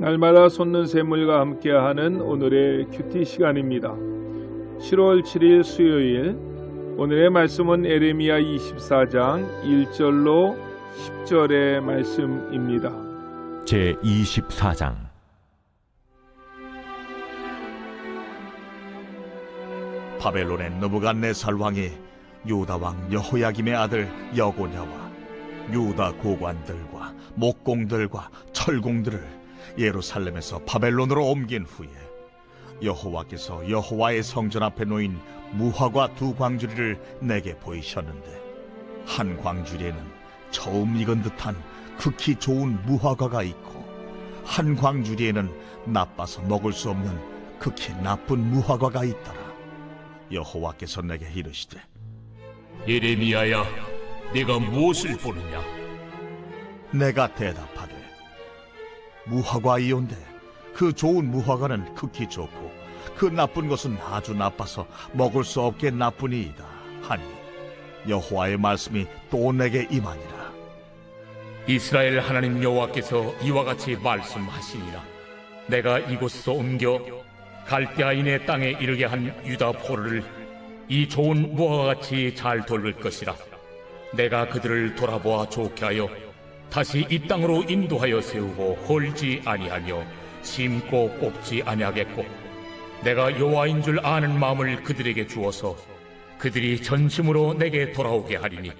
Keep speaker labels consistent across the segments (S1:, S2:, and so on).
S1: 날마다 솟는 샘물과 함께하는 오늘의 큐티 시간입니다. 7월 7일 수요일, 오늘의 말씀은 에레미야 24장 1절로 10절의 말씀입니다.
S2: 제24장.
S3: 바벨론의 느부갓네살 왕이 유다 왕 여호야김의 아들 여고냐와 유다 고관들과 목공들과 철공들을 예루살렘에서 바벨론으로 옮긴 후에 여호와께서 여호와의 성전 앞에 놓인 무화과 두 광주리를 내게 보이셨는데, 한 광주리에는 처음 익은 듯한 극히 좋은 무화과가 있고, 한 광주리에는 나빠서 먹을 수 없는 극히 나쁜 무화과가 있더라. 여호와께서 내게 이르시되,
S4: 예레미야야, 네가 무엇을 보느냐?
S3: 내가 대답하되, 무화과이온데 그 좋은 무화과는 극히 좋고 그 나쁜 것은 아주 나빠서 먹을 수 없게 나쁘니이다 하니, 여호와의 말씀이 또 내게 임하니라.
S4: 이스라엘 하나님 여호와께서 이와 같이 말씀하시니라. 내가 이곳에서 옮겨 갈대아인의 땅에 이르게 한 유다 포로를 이 좋은 무화과같이 잘 돌볼 것이라. 내가 그들을 돌아보아 좋게 하여 다시 이 땅으로 인도하여 세우고 헐지 아니하며 심고 뽑지 아니하겠고, 내가 여호와인 줄 아는 마음을 그들에게 주어서 그들이 전심으로 내게 돌아오게 하리니,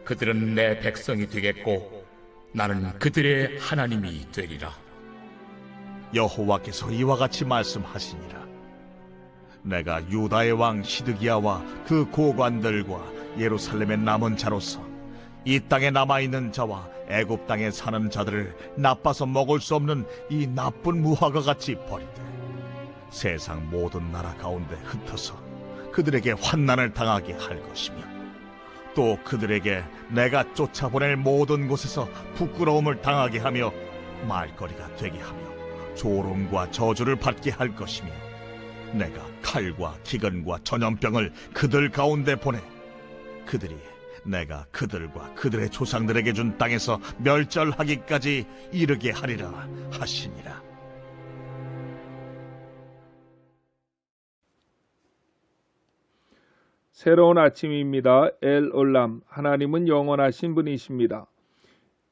S4: 그들은 내 백성이 되겠고 나는 그들의 하나님이 되리라.
S3: 여호와께서 이와 같이 말씀하시니라. 내가 유다의 왕 시드기야와 그 고관들과 예루살렘의 남은 자로서 이 땅에 남아있는 자와 애굽 땅에 사는 자들을 나빠서 먹을 수 없는 이 나쁜 무화과같이 버리되, 세상 모든 나라 가운데 흩어서 그들에게 환난을 당하게 할 것이며, 또 그들에게 내가 쫓아보낼 모든 곳에서 부끄러움을 당하게 하며 말거리가 되게 하며 조롱과 저주를 받게 할 것이며, 내가 칼과 기근과 전염병을 그들 가운데 보내 그들이 내가 그들과 그들의 조상들에게 준 땅에서 멸절하기까지 이르게 하리라 하시니라.
S1: 새로운 아침입니다. 엘 올람, 하나님은 영원하신 분이십니다.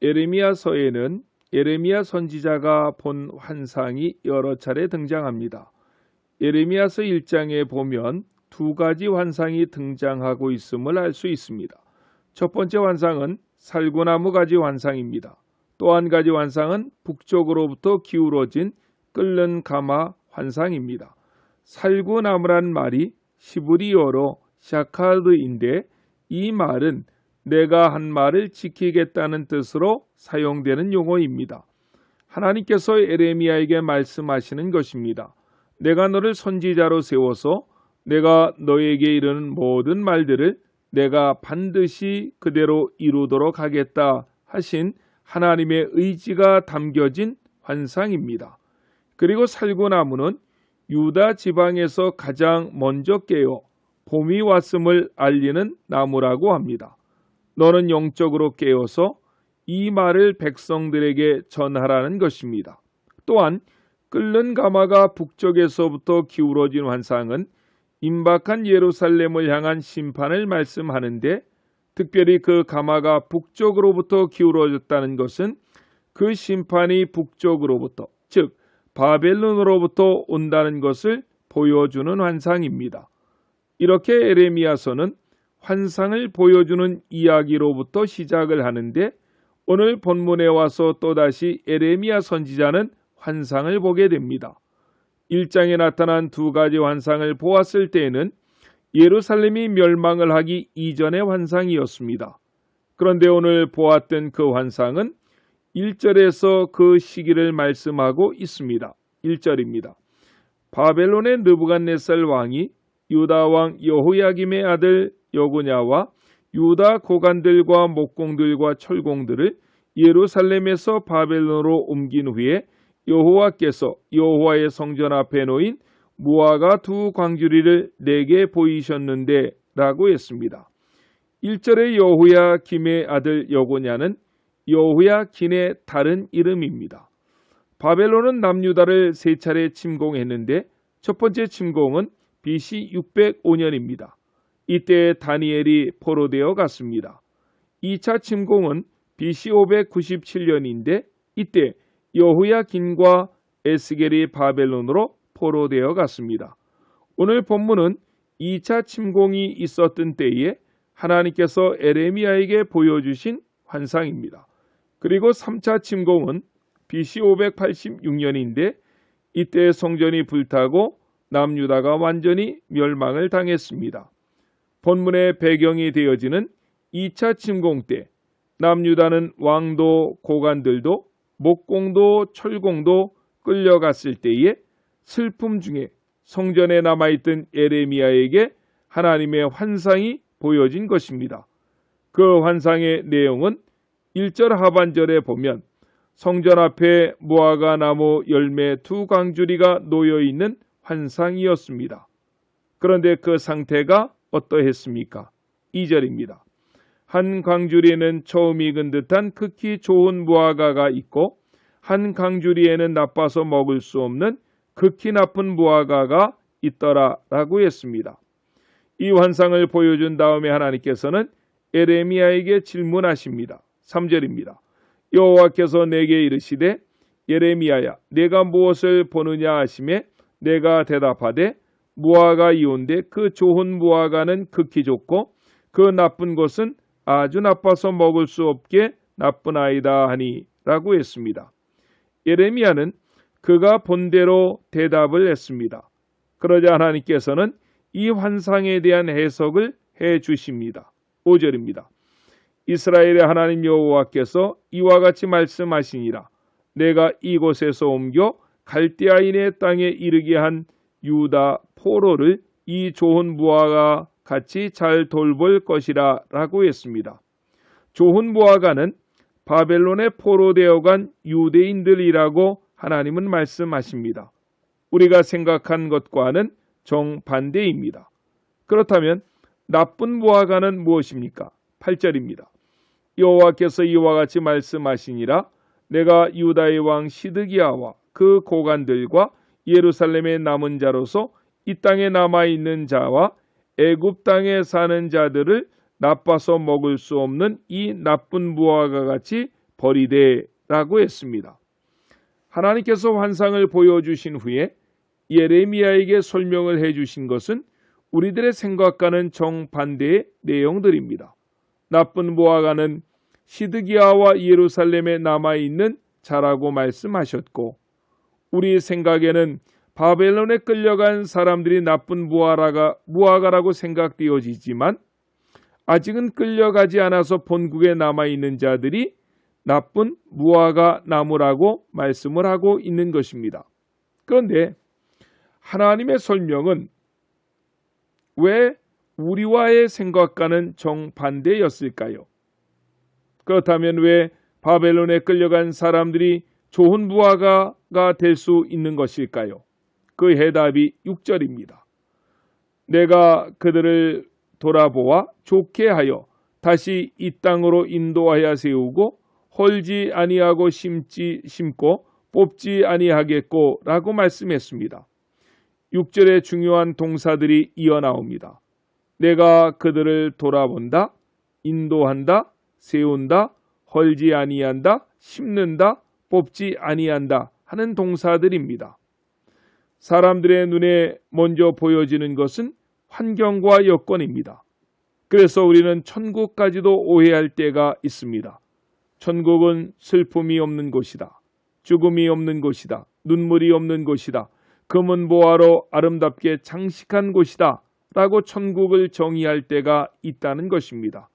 S1: 에레미야서에는 에레미야 선지자가 본 환상이 여러 차례 등장합니다. 에레미야서 1장에 보면 두 가지 환상이 등장하고 있음을 알 수 있습니다. 첫 번째 환상은 살구나무 가지 환상입니다. 또 한 가지 환상은 북쪽으로부터 기울어진 끓는 가마 환상입니다. 살구나무란 말이 시브리어로 샤카드인데, 이 말은 내가 한 말을 지키겠다는 뜻으로 사용되는 용어입니다. 하나님께서 에레미야에게 말씀하시는 것입니다. 내가 너를 선지자로 세워서 내가 너에게 이르는 모든 말들을 내가 반드시 그대로 이루도록 하겠다 하신 하나님의 의지가 담겨진 환상입니다. 그리고 살구나무는 유다 지방에서 가장 먼저 깨어 봄이 왔음을 알리는 나무라고 합니다. 너는 영적으로 깨어서 이 말을 백성들에게 전하라는 것입니다. 또한 끓는 가마가 북쪽에서부터 기울어진 환상은 임박한 예루살렘을 향한 심판을 말씀하는데, 특별히 그 가마가 북쪽으로부터 기울어졌다는 것은 그 심판이 북쪽으로부터, 즉 바벨론으로부터 온다는 것을 보여주는 환상입니다. 이렇게 에레미야서는 환상을 보여주는 이야기로부터 시작을 하는데, 오늘 본문에 와서 또다시 에레미야 선지자는 환상을 보게 됩니다. 1장에 나타난 두 가지 환상을 보았을 때에는 예루살렘이 멸망을 하기 이전의 환상이었습니다. 그런데 오늘 보았던 그 환상은 1절에서 그 시기를 말씀하고 있습니다. 1절입니다. 바벨론의 느부갓네살 왕이 유다 왕 여호야김의 아들 여고냐와 유다 고관들과 목공들과 철공들을 예루살렘에서 바벨론으로 옮긴 후에 여호와께서 여호와의 성전 앞에 놓인 무화과 두 광주리를 내게 보이셨는데 라고 했습니다. 1절의 여호야김의 아들 여고냐는 여호야긴의 다른 이름입니다. 바벨론은 남유다를 세 차례 침공했는데 첫 번째 침공은 BC 605년입니다. 이때 다니엘이 포로되어 갔습니다. 2차 침공은 BC 597년인데 이때 여호야긴과 에스겔이 바벨론으로 포로되어 갔습니다. 오늘 본문은 2차 침공이 있었던 때에 하나님께서 에레미야에게 보여주신 환상입니다. 그리고 3차 침공은 BC 586년인데 이때 성전이 불타고 남유다가 완전히 멸망을 당했습니다. 본문의 배경이 되어지는 2차 침공 때 남유다는 왕도 고관들도 목공도 철공도 끌려갔을 때에 슬픔 중에 성전에 남아있던 에레미야에게 하나님의 환상이 보여진 것입니다. 그 환상의 내용은 1절 하반절에 보면 성전 앞에 무화과 나무 열매 2광주리가 놓여있는 환상이었습니다. 그런데 그 상태가 어떠했습니까? 2절입니다. 한 광주리에는 처음 익은 듯한 극히 좋은 무화과가 있고 한 광주리에는 나빠서 먹을 수 없는 극히 나쁜 무화과가 있더라 라고 했습니다. 이 환상을 보여준 다음에 하나님께서는 에레미야에게 질문하십니다. 3절입니다. 여호와께서 내게 이르시되 예레미야야 내가 무엇을 보느냐 하시매 내가 대답하되 무화과 이온데 그 좋은 무화과는 극히 좋고 그 나쁜 것은 아주 나빠서 먹을 수 없게 나쁘나이다 하니 라고 했습니다. 예레미야는 그가 본대로 대답을 했습니다. 그러자 하나님께서는 이 환상에 대한 해석을 해 주십니다. 5절입니다. 이스라엘의 하나님 여호와께서 이와 같이 말씀하시니라. 내가 이곳에서 옮겨 갈대아인의 땅에 이르게 한 유다 포로를 이 좋은 무화과 같이 잘 돌볼 것이라 라고 했습니다. 좋은 무화과는 바벨론에 포로되어 간 유대인들이라고 하나님은 말씀하십니다. 우리가 생각한 것과는 정반대입니다. 그렇다면 나쁜 무화과는 무엇입니까? 8절입니다. 여호와께서 이와 같이 말씀하시니라. 내가 유다의 왕 시드기야와 그 고관들과 예루살렘의 남은 자로서 이 땅에 남아있는 자와 애굽 땅에 사는 자들을 나빠서 먹을 수 없는 이 나쁜 무화과 같이 버리되 라고 했습니다. 하나님께서 환상을 보여주신 후에 예레미야에게 설명을 해주신 것은 우리들의 생각과는 정반대의 내용들입니다. 나쁜 무화과는 시드기야와 예루살렘에 남아있는 자라고 말씀하셨고 우리 생각에는 바벨론에 끌려간 사람들이 나쁜 무화과라고 생각되어지지만 아직은 끌려가지 않아서 본국에 남아있는 자들이 나쁜 무화과 나무라고 말씀을 하고 있는 것입니다. 그런데 하나님의 설명은 왜 우리와의 생각과는 정반대였을까요? 그렇다면 왜 바벨론에 끌려간 사람들이 좋은 무화과가 될 수 있는 것일까요? 그 해답이 6절입니다. 내가 그들을 돌아보아 좋게 하여 다시 이 땅으로 인도하여 세우고 헐지 아니하고 심고 뽑지 아니하겠고 라고 말씀했습니다. 6절의 중요한 동사들이 이어나옵니다. 내가 그들을 돌아본다, 인도한다, 세운다, 헐지 아니한다, 심는다, 뽑지 아니한다 하는 동사들입니다. 사람들의 눈에 먼저 보여지는 것은 환경과 여건입니다. 그래서 우리는 천국까지도 오해할 때가 있습니다. 천국은 슬픔이 없는 곳이다. 죽음이 없는 곳이다. 눈물이 없는 곳이다. 금은 보화로 아름답게 장식한 곳이다. 라고 천국을 정의할 때가 있다는 것입니다.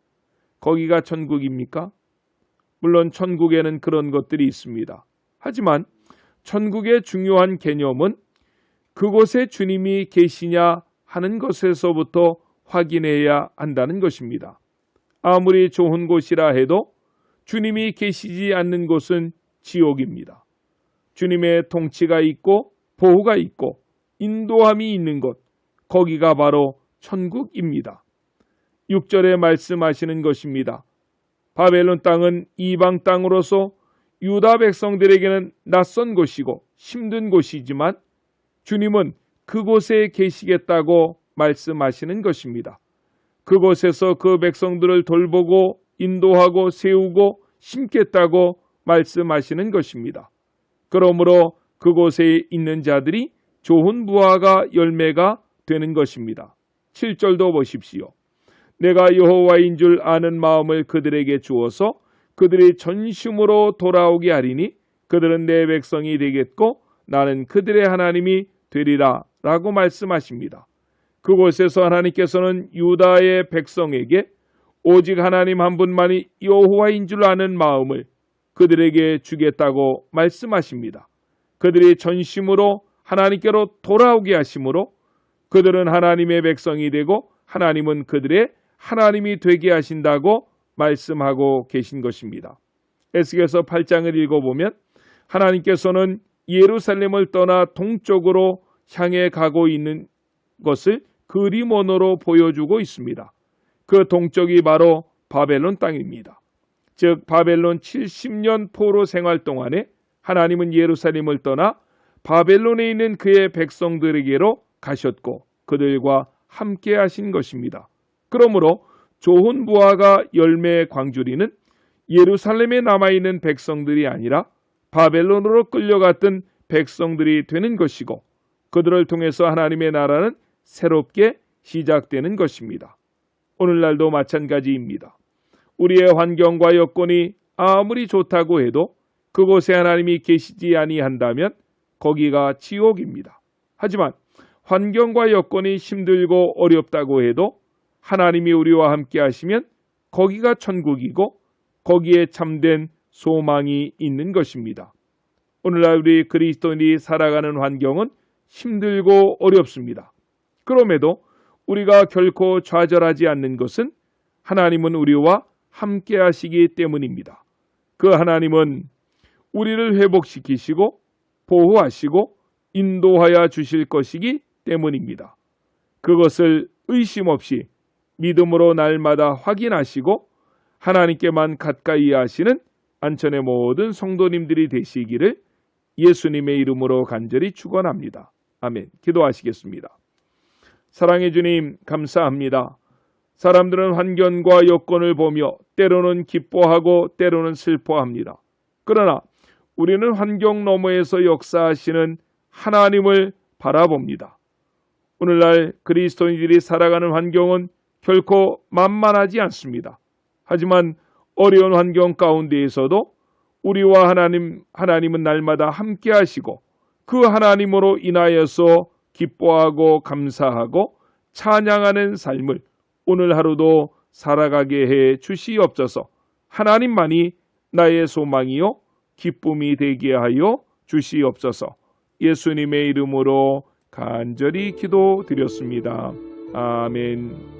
S1: 거기가 천국입니까? 물론 천국에는 그런 것들이 있습니다. 하지만 천국의 중요한 개념은 그곳에 주님이 계시냐 하는 것에서부터 확인해야 한다는 것입니다. 아무리 좋은 곳이라 해도 주님이 계시지 않는 곳은 지옥입니다. 주님의 통치가 있고 보호가 있고 인도함이 있는 곳, 거기가 바로 천국입니다. 6절에 말씀하시는 것입니다. 바벨론 땅은 이방 땅으로서 유다 백성들에게는 낯선 곳이고 힘든 곳이지만 주님은 그곳에 계시겠다고 말씀하시는 것입니다. 그곳에서 그 백성들을 돌보고 인도하고 세우고 심겠다고 말씀하시는 것입니다. 그러므로 그곳에 있는 자들이 좋은 무화과 열매가 되는 것입니다. 7절도 보십시오. 내가 여호와인 줄 아는 마음을 그들에게 주어서 그들이 전심으로 돌아오게 하리니 그들은 내 백성이 되겠고 나는 그들의 하나님이 되리라 라고 말씀하십니다. 그곳에서 하나님께서는 유다의 백성에게 오직 하나님 한 분만이 여호와인 줄 아는 마음을 그들에게 주겠다고 말씀하십니다. 그들이 전심으로 하나님께로 돌아오게 하심으로 그들은 하나님의 백성이 되고 하나님은 그들의 하나님이 되게 하신다고 말씀하고 계신 것입니다. 에스겔서 8장을 읽어보면 하나님께서는 예루살렘을 떠나 동쪽으로 향해 가고 있는 것을 그림원으로 보여주고 있습니다. 그 동쪽이 바로 바벨론 땅입니다. 즉 바벨론 70년 포로 생활 동안에 하나님은 예루살렘을 떠나 바벨론에 있는 그의 백성들에게로 가셨고 그들과 함께 하신 것입니다. 그러므로 좋은 무화과 열매의 광주리는 예루살렘에 남아있는 백성들이 아니라 바벨론으로 끌려갔던 백성들이 되는 것이고 그들을 통해서 하나님의 나라는 새롭게 시작되는 것입니다. 오늘날도 마찬가지입니다. 우리의 환경과 여건이 아무리 좋다고 해도 그곳에 하나님이 계시지 아니한다면 거기가 지옥입니다. 하지만 환경과 여건이 힘들고 어렵다고 해도 하나님이 우리와 함께 하시면 거기가 천국이고 거기에 참된 소망이 있는 것입니다. 오늘날 우리 그리스도인이 살아가는 환경은 힘들고 어렵습니다. 그럼에도 우리가 결코 좌절하지 않는 것은 하나님은 우리와 함께 하시기 때문입니다. 그 하나님은 우리를 회복시키시고 보호하시고 인도하여 주실 것이기 때문입니다. 그것을 의심 없이 믿음으로 날마다 확인하시고 하나님께만 가까이 하시는 안천의 모든 성도님들이 되시기를 예수님의 이름으로 간절히 축원합니다. 아멘. 기도하시겠습니다. 사랑의 주님 감사합니다. 사람들은 환경과 여건을 보며 때로는 기뻐하고 때로는 슬퍼합니다. 그러나 우리는 환경 너머에서 역사하시는 하나님을 바라봅니다. 오늘날 그리스도인들이 살아가는 환경은 결코 만만하지 않습니다. 하지만 어려운 환경 가운데에서도 우리와 하나님은 날마다 함께 하시고 그 하나님으로 인하여서 기뻐하고 감사하고 찬양하는 삶을 오늘 하루도 살아가게 해 주시옵소서. 하나님만이 나의 소망이요 기쁨이 되게 하여 주시옵소서. 예수님의 이름으로 간절히 기도드렸습니다. 아멘.